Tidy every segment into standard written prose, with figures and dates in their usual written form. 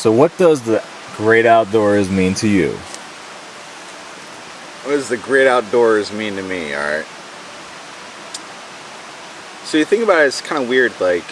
So what does the great outdoors mean to you? What does the great outdoors mean to me, alright? So you think about it, it's kind of weird, like,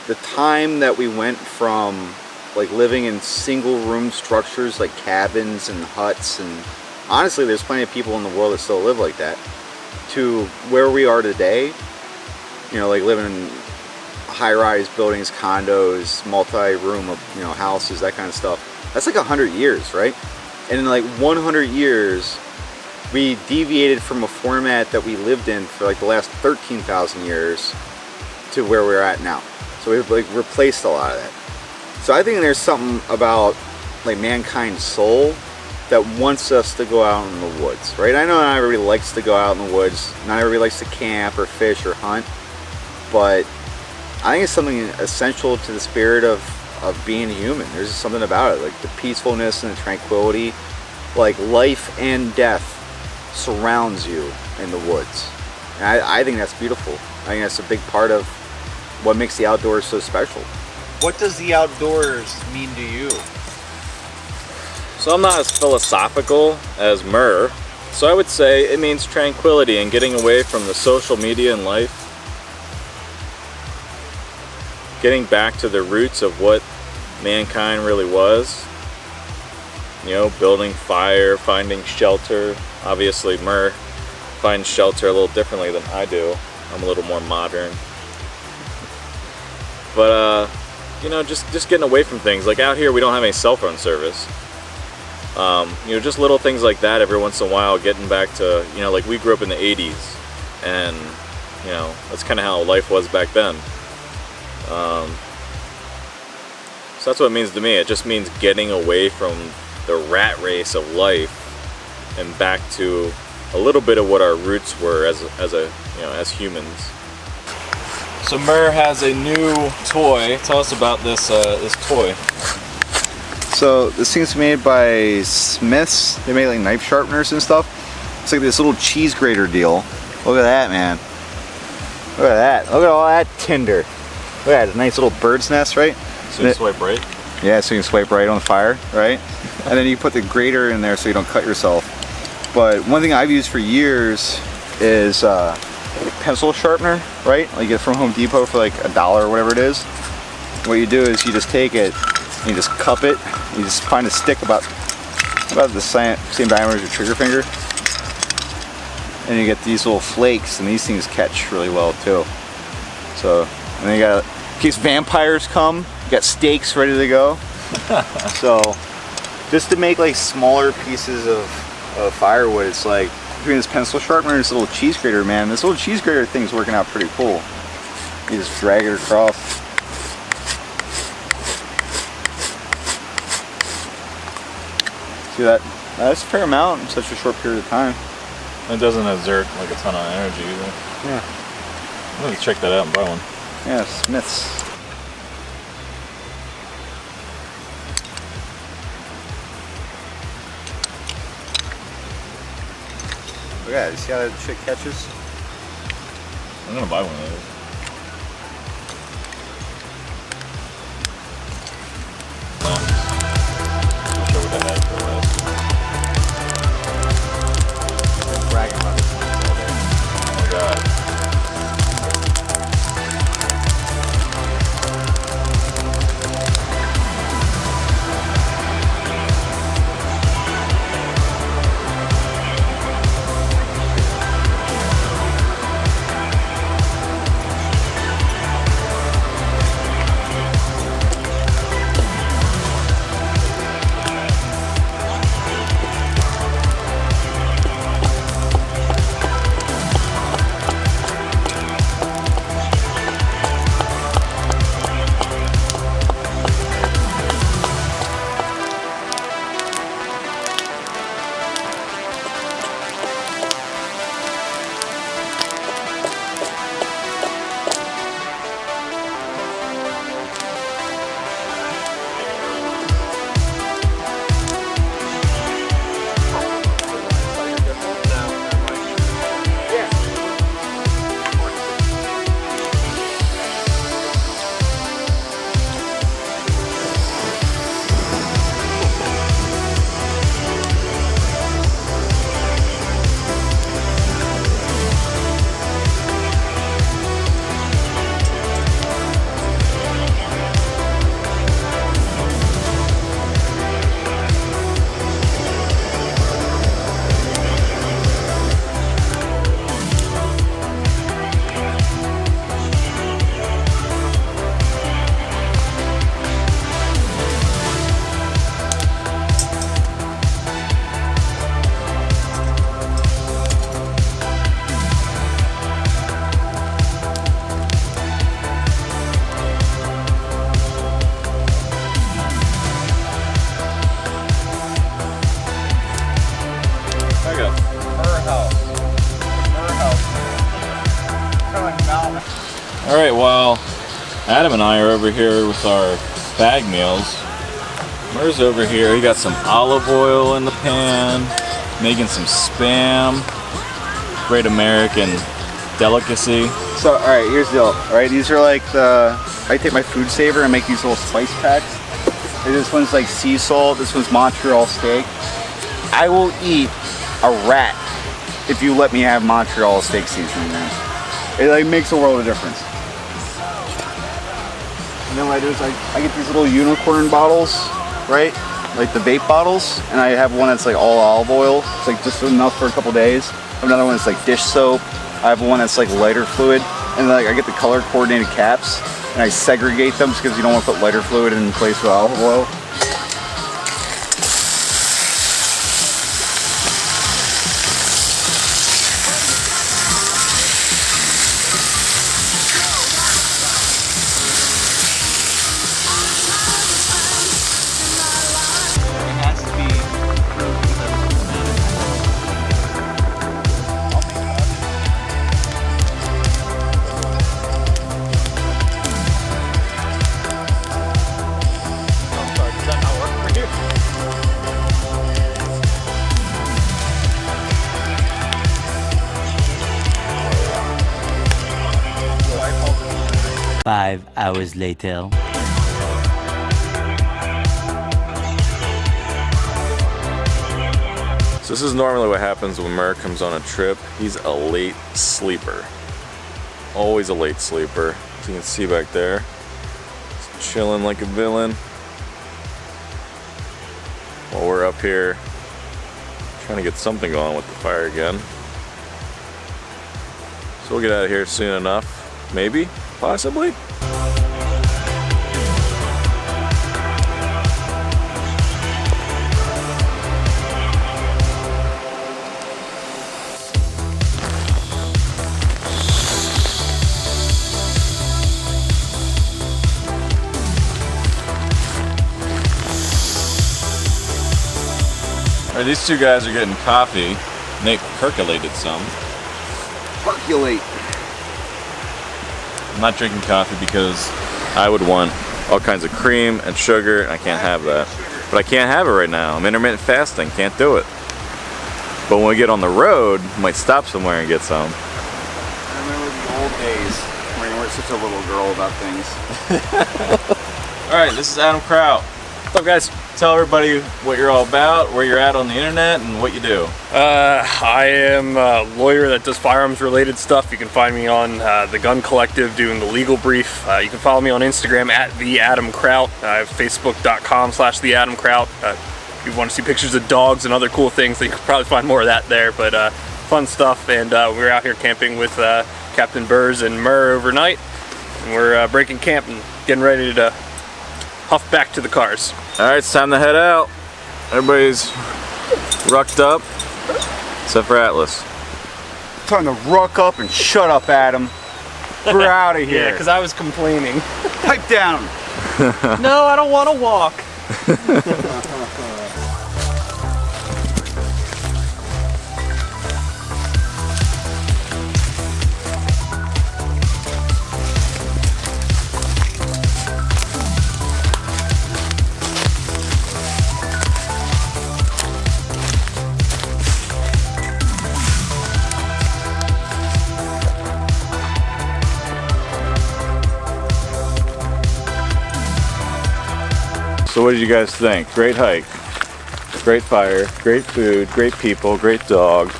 the time that we went from, like, living in single room structures, like cabins and huts, and honestly, there's plenty of people in the world that still live like that, to where we are today, you know, like living in high-rise buildings, condos, multi-room, you know, houses, that kind of stuff. That's like 100 years, right? And in like 100 years, we deviated from a format that we lived in for like the last 13,000 years to where we're at now. So we've like replaced a lot of that. So I think there's something about like mankind's soul that wants us to go out in the woods, right? I know not everybody likes to go out in the woods. Not everybody likes to camp or fish or hunt, but I think it's something essential to the spirit of being human. There's just something about it, like the peacefulness and the tranquility, like life and death surrounds you in the woods. And I think that's beautiful. I think that's a big part of what makes the outdoors so special. What does the outdoors mean to you? So I'm not as philosophical as Murr, so I would say it means tranquility and getting away from the social media and life. Getting back to the roots of what mankind really was. You know, building fire, finding shelter. Obviously Murr finds shelter a little differently than I do. I'm a little more modern. But you know, just getting away from things. Like out here we don't have any cell phone service. You know, just little things like that every once in a while, getting back to, you know, like we grew up in the 80s, and you know, that's kind of how life was back then. So that's what it means to me. It just means getting away from the rat race of life and back to a little bit of what our roots were as humans. So Murr has a new toy. Tell us about this toy. So this thing's made by Smiths. They make like knife sharpeners and stuff. It's like this little cheese grater deal. Look at that, man. Look at that. Look at all that tinder. Look at that, a nice little bird's nest, right? So you swipe right? Yeah, so you can swipe right on the fire, right? And then you put the grater in there so you don't cut yourself. But one thing I've used for years is pencil sharpener, right? Like you get it from Home Depot for like $1 or whatever it is. What you do is you just take it, and you just cup it, you just find a stick about the same diameter as your trigger finger, and you get these little flakes, and these things catch really well too. So, and then you got, in case vampires come, you got stakes ready to go. So, just to make like smaller pieces of firewood, it's like between this pencil sharpener and this little cheese grater, man. This little cheese grater thing's working out pretty cool. You just drag it across. See that? That's a fair amount in such a short period of time. It doesn't exert like a ton of energy either. Yeah. I'm gonna check that out and buy one. Yeah, Smiths. Look at it. You see how that shit catches? I'm gonna buy one of those. All right, well, Adam and I are over here with our bag meals. Murr's over here. He got some olive oil in the pan, making some Spam. Great American delicacy. So, all right, here's the deal. All right, these are like I take my food saver and make these little spice packs. This one's like sea salt. This one's Montreal steak. I will eat a rat if you let me have Montreal steak seasoning, man. It like makes a world of difference. And then what I do is I get these little unicorn bottles, right? Like the vape bottles, and I have one that's like all olive oil. It's like just enough for a couple days. I have another one that's like dish soap. I have one that's like lighter fluid, and like I get the color coordinated caps, and I segregate them because you don't want to put lighter fluid in place with olive oil. Five hours later. So this is normally what happens when Murr comes on a trip. He's a late sleeper. Always a late sleeper. As you can see back there. He's chilling like a villain. While we're up here trying to get something going with the fire again. So we'll get out of here soon enough. Maybe? Possibly? Alright, these two guys are getting coffee. Nate percolated some. Percolate. I'm not drinking coffee because I would want all kinds of cream and sugar, and I can't have that. But I can't have it right now. I'm intermittent fasting, can't do it. But when we get on the road, I might stop somewhere and get some. I remember the old days where you weren't such a little girl about things. Alright, this is Adam Kraut. What's up, guys? Tell everybody what you're all about, where you're at on the internet, and what you do. I am a lawyer that does firearms related stuff. You can find me on the Gun Collective doing the legal brief. You can follow me on Instagram at @theadamkraut. I have facebook.com/theadamkraut. If you want to see pictures of dogs and other cool things, then you can probably find more of that there. But fun stuff, and we're out here camping with Captain Burrs and Murr overnight. And we're breaking camp and getting ready to huff back to the cars. Alright, it's time to head out. Everybody's rucked up, except for Atlas. Time to ruck up and shut up, Adam. We're out of here. Yeah, because I was complaining. Pipe down. No, I don't want to walk. So what did you guys think? Great hike, great fire, great food, great people, great dog.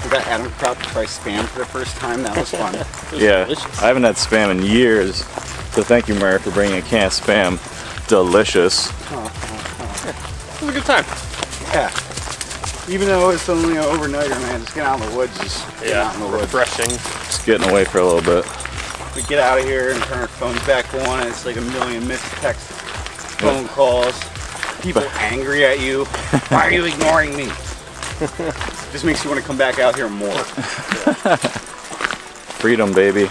We got Adam Kraut to try Spam for the first time. That was fun. Yeah, delicious. I haven't had Spam in years. So thank you, Murr, for bringing a can of Spam. Delicious. It was a good time. Yeah. Even though it's only an overnighter, man, just get out in the woods. Just get out in the woods. Refreshing. Just getting away for a little bit. We get out of here and turn our phones back on, and it's like a million missed texts, phone calls, people angry at you. Why are you ignoring me? Just makes you want to come back out here more. Freedom, baby.